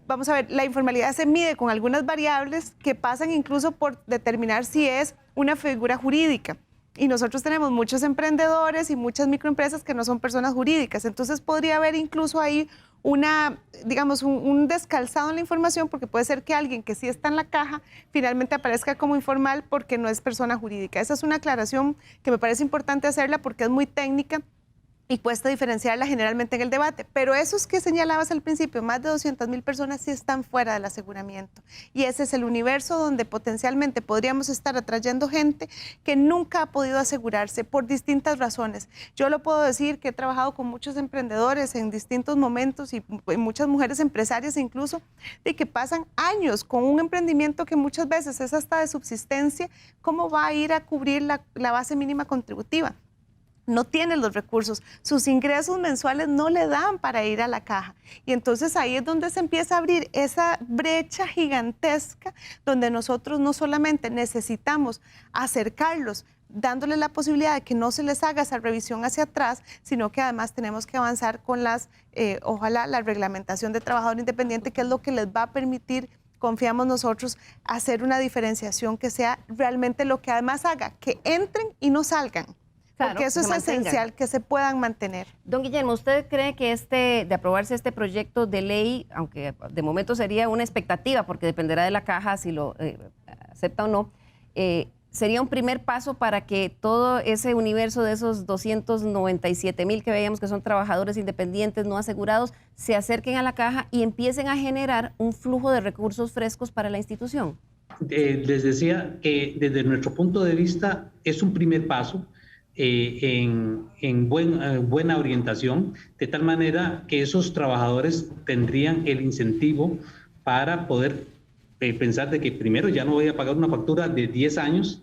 vamos a ver, la informalidad se mide con algunas variables que pasan incluso por determinar si es una figura jurídica. Y nosotros tenemos muchos emprendedores y muchas microempresas que no son personas jurídicas. Entonces podría haber incluso ahí un descalzado en la información, porque puede ser que alguien que sí está en la caja finalmente aparezca como informal porque no es persona jurídica. Esa es una aclaración que me parece importante hacerla porque es muy técnica y cuesta diferenciarla generalmente en el debate. Pero esos que señalabas al principio, más de 200,000 personas sí están fuera del aseguramiento. Y ese es el universo donde potencialmente podríamos estar atrayendo gente que nunca ha podido asegurarse por distintas razones. Yo lo puedo decir que he trabajado con muchos emprendedores en distintos momentos y muchas mujeres empresarias incluso, de que pasan años con un emprendimiento que muchas veces es hasta de subsistencia. ¿Cómo va a ir a cubrir la base mínima contributiva? No tienen los recursos, sus ingresos mensuales no le dan para ir a la caja. Y entonces ahí es donde se empieza a abrir esa brecha gigantesca, donde nosotros no solamente necesitamos acercarlos, dándoles la posibilidad de que no se les haga esa revisión hacia atrás, sino que además tenemos que avanzar con ojalá la reglamentación de trabajador independiente, que es lo que les va a permitir, confiamos nosotros, hacer una diferenciación que sea realmente lo que además haga que entren y no salgan. Claro, porque eso es esencial, que se puedan mantener. Don Guillermo, ¿usted cree que de aprobarse este proyecto de ley, aunque de momento sería una expectativa, porque dependerá de la caja si lo acepta o no, sería un primer paso para que todo ese universo de esos 297,000 que veíamos que son trabajadores independientes no asegurados, se acerquen a la caja y empiecen a generar un flujo de recursos frescos para la institución? Les decía que desde nuestro punto de vista es un primer paso en buena orientación, de tal manera que esos trabajadores tendrían el incentivo para poder pensar de que primero ya no voy a pagar una factura de 10 años,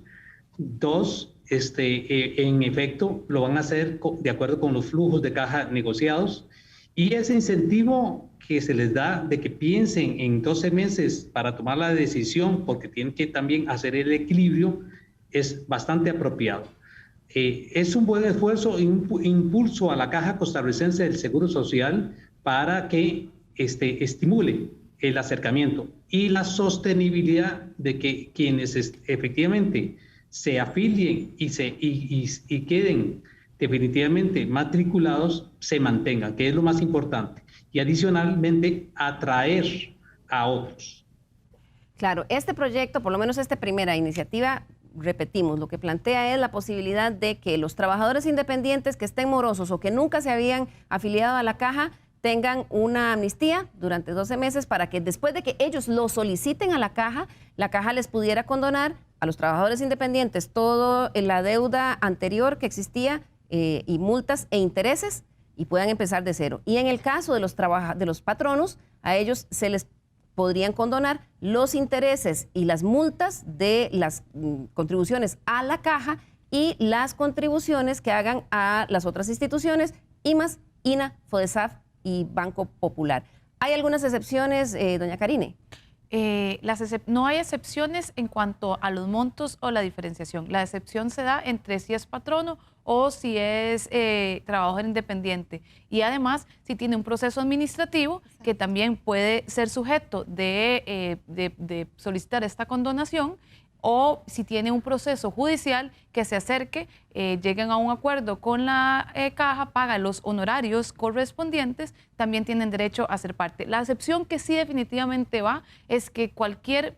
dos, en efecto lo van a hacer de acuerdo con los flujos de caja negociados, y ese incentivo que se les da de que piensen en 12 meses para tomar la decisión, porque tienen que también hacer el equilibrio, es bastante apropiado. Es un buen esfuerzo, impulso a la Caja Costarricense del Seguro Social para que estimule el acercamiento y la sostenibilidad de que quienes efectivamente se afilien y queden definitivamente matriculados se mantengan, que es lo más importante, y adicionalmente atraer a otros. Claro, este proyecto, por lo menos esta primera iniciativa, repetimos, lo que plantea es la posibilidad de que los trabajadores independientes que estén morosos o que nunca se habían afiliado a la caja tengan una amnistía durante 12 meses para que después de que ellos lo soliciten a la caja les pudiera condonar a los trabajadores independientes toda la deuda anterior que existía y multas e intereses y puedan empezar de cero. Y en el caso de los patronos, a ellos se les podrían condonar los intereses y las multas de las contribuciones a la caja y las contribuciones que hagan a las otras instituciones, IMAS, INA, FODESAF y Banco Popular. ¿Hay algunas excepciones, doña Karine? No hay excepciones en cuanto a los montos o la diferenciación. La excepción se da entre si es patrono o si es trabajador independiente. Y además, si tiene un proceso administrativo que también puede ser sujeto de solicitar esta condonación, o si tiene un proceso judicial, que se acerque, lleguen a un acuerdo con la caja, paga los honorarios correspondientes, también tienen derecho a ser parte. La excepción que sí definitivamente va es que cualquier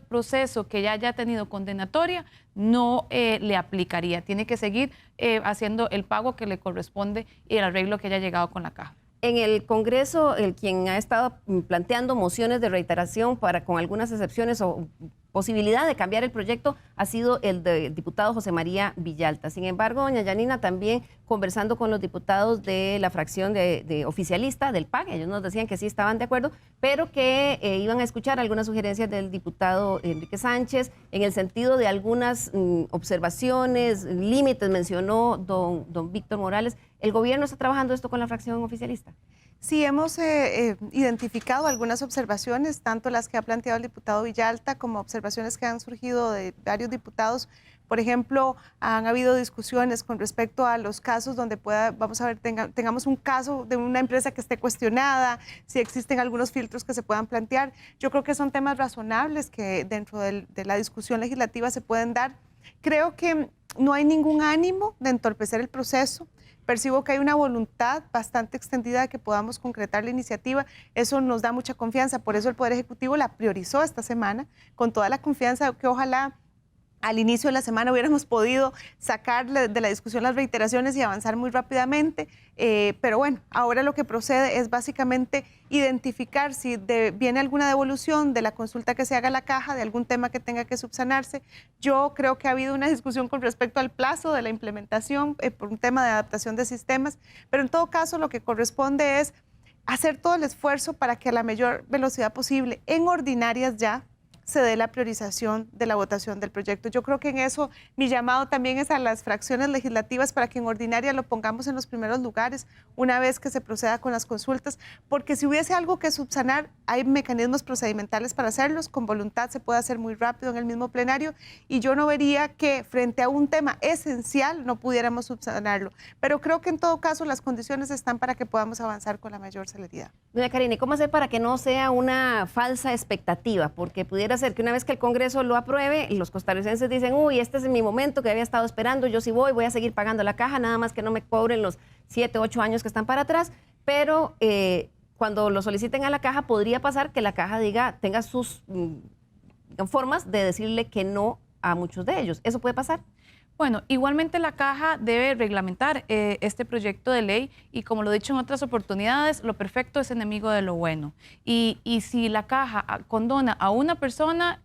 proceso que ya haya tenido condenatoria no le aplicaría. Tiene que seguir haciendo el pago que le corresponde y el arreglo que haya llegado con la caja. En el Congreso, quien ha estado planteando mociones de reiteración con algunas excepciones o posibilidad de cambiar el proyecto ha sido el del diputado José María Villalta. Sin embargo, doña Yanina, también conversando con los diputados de la fracción de oficialista del PAC, ellos nos decían que sí estaban de acuerdo, pero que iban a escuchar algunas sugerencias del diputado Enrique Sánchez en el sentido de algunas observaciones, límites, mencionó don Víctor Morales. ¿El gobierno está trabajando esto con la fracción oficialista? Sí, hemos identificado algunas observaciones, tanto las que ha planteado el diputado Villalta como observaciones que han surgido de varios diputados. Por ejemplo, han habido discusiones con respecto a los casos donde tengamos un caso de una empresa que esté cuestionada, si existen algunos filtros que se puedan plantear. Yo creo que son temas razonables que dentro de la discusión legislativa se pueden dar. Creo que no hay ningún ánimo de entorpecer el proceso. Percibo que hay una voluntad bastante extendida de que podamos concretar la iniciativa. Eso nos da mucha confianza. Por eso el Poder Ejecutivo la priorizó esta semana, con toda la confianza que ojalá al inicio de la semana hubiéramos podido sacar de la discusión las reiteraciones y avanzar muy rápidamente. Pero bueno, ahora lo que procede es básicamente identificar si viene alguna devolución de la consulta que se haga a la caja, de algún tema que tenga que subsanarse. Yo creo que ha habido una discusión con respecto al plazo de la implementación por un tema de adaptación de sistemas, pero en todo caso lo que corresponde es hacer todo el esfuerzo para que a la mayor velocidad posible, en ordinarias ya, se dé la priorización de la votación del proyecto. Yo creo que en eso mi llamado también es a las fracciones legislativas para que en ordinaria lo pongamos en los primeros lugares una vez que se proceda con las consultas, porque si hubiese algo que subsanar, hay mecanismos procedimentales para hacerlos, con voluntad se puede hacer muy rápido en el mismo plenario y yo no vería que frente a un tema esencial no pudiéramos subsanarlo. Pero creo que en todo caso las condiciones están para que podamos avanzar con la mayor celeridad. Doña Karine, ¿cómo hacer para que no sea una falsa expectativa? Porque pudiera ser que una vez que el Congreso lo apruebe, los costarricenses dicen, uy, este es mi momento que había estado esperando, yo sí voy a seguir pagando la caja, nada más que no me cobren los 7, 8 años que están para atrás, pero cuando lo soliciten a la caja, podría pasar que la caja tenga sus formas de decirle que no a muchos de ellos. ¿Eso puede pasar? Bueno, igualmente la caja debe reglamentar este proyecto de ley y como lo he dicho en otras oportunidades, lo perfecto es enemigo de lo bueno. Y si la caja condona a una persona,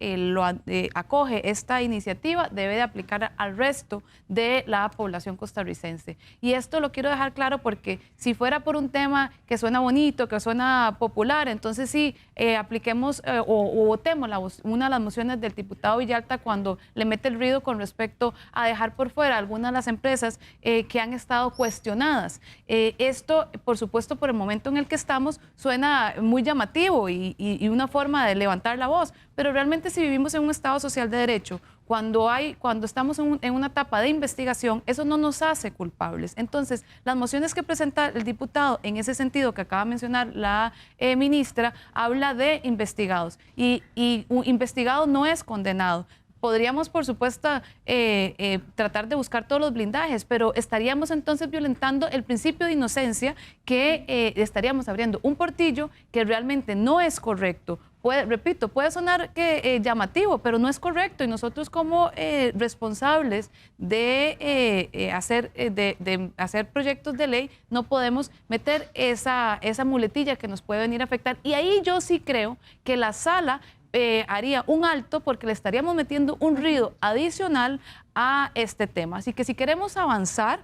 acoge esta iniciativa, debe de aplicar al resto de la población costarricense. Y esto lo quiero dejar claro porque si fuera por un tema que suena bonito, que suena popular, entonces sí, apliquemos o votemos una de las mociones del diputado Villalta cuando le mete el ruido con respecto a dejar por fuera algunas de las empresas que han estado cuestionadas. Esto, por supuesto, por el momento en el que estamos, suena muy llamativo y una forma de levantar la voz, pero realmente si vivimos en un Estado social de derecho, cuando estamos en una etapa de investigación, eso no nos hace culpables. Entonces, las mociones que presenta el diputado en ese sentido que acaba de mencionar la ministra, habla de investigados y un investigado no es condenado. Podríamos, por supuesto, tratar de buscar todos los blindajes, pero estaríamos entonces violentando el principio de inocencia que estaríamos abriendo un portillo que realmente no es correcto. Repito, puede sonar llamativo, pero no es correcto y nosotros como responsables de hacer proyectos de ley no podemos meter esa muletilla que nos puede venir a afectar. Y ahí yo sí creo que la sala haría un alto porque le estaríamos metiendo un ruido adicional a este tema. Así que si queremos avanzar,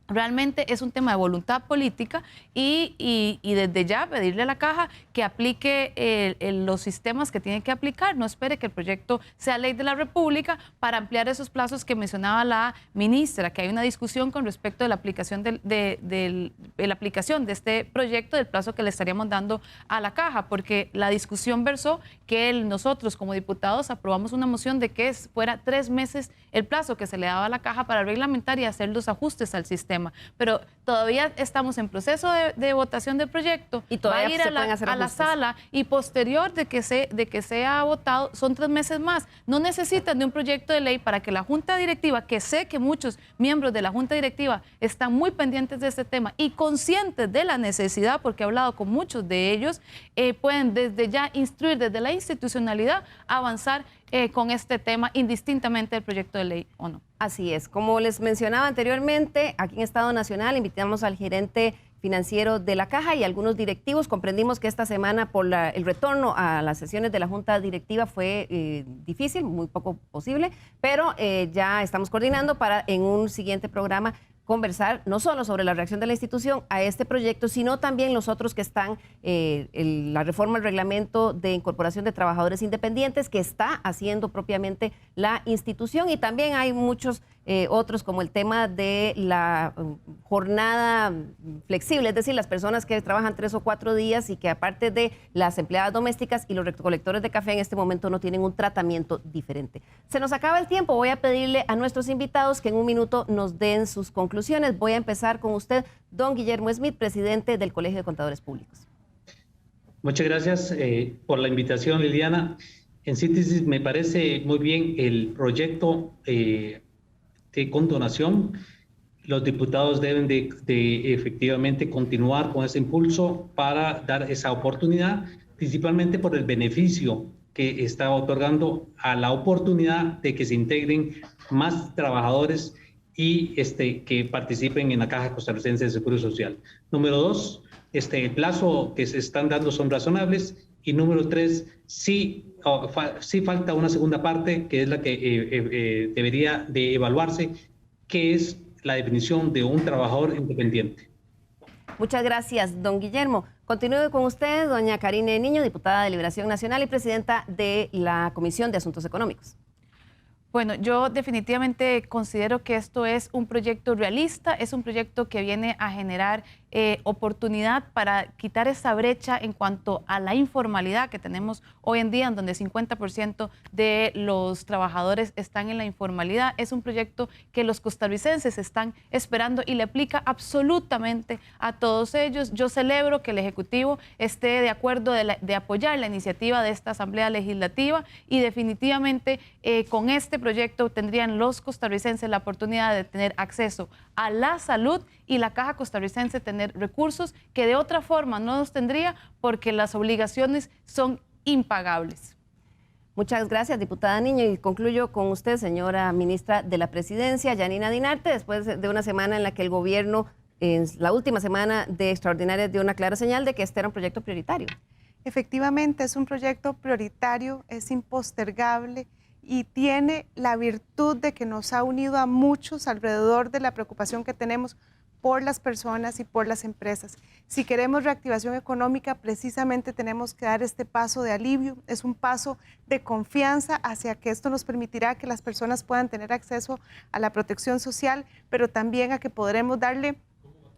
realmente es un tema de voluntad política y desde ya pedirle a la caja que aplique los sistemas que tiene que aplicar. No espere que el proyecto sea ley de la República para ampliar esos plazos que mencionaba la ministra, que hay una discusión con respecto de la aplicación de este proyecto, del plazo que le estaríamos dando a la caja, porque la discusión versó que nosotros como diputados aprobamos una moción de que fuera 3 meses el plazo que se le daba a la caja para reglamentar y hacer los ajustes al sistema. tema. Pero todavía estamos en proceso de votación del proyecto. Y todavía va a ir a la sala y posterior de que sea votado son 3 meses más. No necesitan de un proyecto de ley para que la Junta Directiva, que sé que muchos miembros de la Junta Directiva están muy pendientes de este tema y conscientes de la necesidad, porque he hablado con muchos de ellos, pueden desde ya instruir desde la institucionalidad avanzar con este tema indistintamente del proyecto de ley o no. Así es. Como les mencionaba anteriormente, aquí en Estado Nacional invitamos al gerente financiero de la Caja y algunos directivos. Comprendimos que esta semana por el retorno a las sesiones de la Junta Directiva fue difícil, muy poco posible, pero ya estamos coordinando para en un siguiente programa conversar no solo sobre la reacción de la institución a este proyecto, sino también los otros que están, la reforma al reglamento de incorporación de trabajadores independientes que está haciendo propiamente la institución, y también hay muchos otros como el tema de la jornada flexible, es decir, las personas que trabajan 3 o 4 días y que aparte de las empleadas domésticas y los recolectores de café en este momento no tienen un tratamiento diferente. Se nos acaba el tiempo, voy a pedirle a nuestros invitados que en un minuto nos den sus conclusiones. Voy a empezar con usted, don Guillermo Smith, presidente del Colegio de Contadores Públicos. Muchas gracias por la invitación, Liliana. En síntesis, me parece muy bien el proyecto de condonación. Los diputados deben de efectivamente continuar con ese impulso para dar esa oportunidad, principalmente por el beneficio que está otorgando a la oportunidad de que se integren más trabajadores y que participen en la Caja Costarricense de Seguro Social. Número 2, el plazo que se están dando son razonables. Y número 3, sí falta una segunda parte, que es la que debería de evaluarse, que es la definición de un trabajador independiente. Muchas gracias, don Guillermo. Continúe con usted, doña Karine Niño, diputada de Liberación Nacional y presidenta de la Comisión de Asuntos Económicos. Bueno, yo definitivamente considero que esto es un proyecto realista, es un proyecto que viene a generar oportunidad para quitar esa brecha en cuanto a la informalidad que tenemos hoy en día, en donde 50% de los trabajadores están en la informalidad. Es un proyecto que los costarricenses están esperando y le aplica absolutamente a todos ellos. Yo celebro que el Ejecutivo esté de acuerdo de apoyar la iniciativa de esta Asamblea Legislativa y definitivamente con este proyecto tendrían los costarricenses la oportunidad de tener acceso a la salud y la Caja Costarricense tener recursos que de otra forma no los tendría porque las obligaciones son impagables. Muchas gracias, diputada Niño, y concluyo con usted, señora ministra de la Presidencia, Yanina Dinarte, después de una semana en la que el gobierno, en la última semana de extraordinarias, dio una clara señal de que este era un proyecto prioritario. Efectivamente, es un proyecto prioritario, es impostergable y tiene la virtud de que nos ha unido a muchos alrededor de la preocupación que tenemos por las personas y por las empresas. Si queremos reactivación económica, precisamente tenemos que dar este paso de alivio. Es un paso de confianza hacia que esto nos permitirá que las personas puedan tener acceso a la protección social, pero también a que podremos darle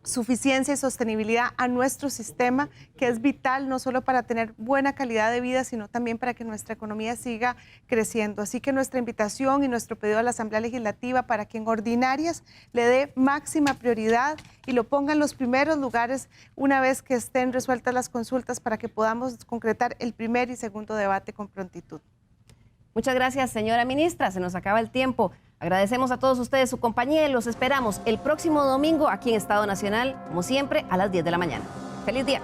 suficiencia y sostenibilidad a nuestro sistema, que es vital no solo para tener buena calidad de vida, sino también para que nuestra economía siga creciendo. Así que nuestra invitación y nuestro pedido a la Asamblea Legislativa para que en ordinarias le dé máxima prioridad y lo ponga en los primeros lugares una vez que estén resueltas las consultas para que podamos concretar el primer y segundo debate con prontitud. Muchas gracias, señora ministra. Se nos acaba el tiempo. Agradecemos a todos ustedes su compañía y los esperamos el próximo domingo aquí en Estado Nacional, como siempre, a las 10 de la mañana. ¡Feliz día!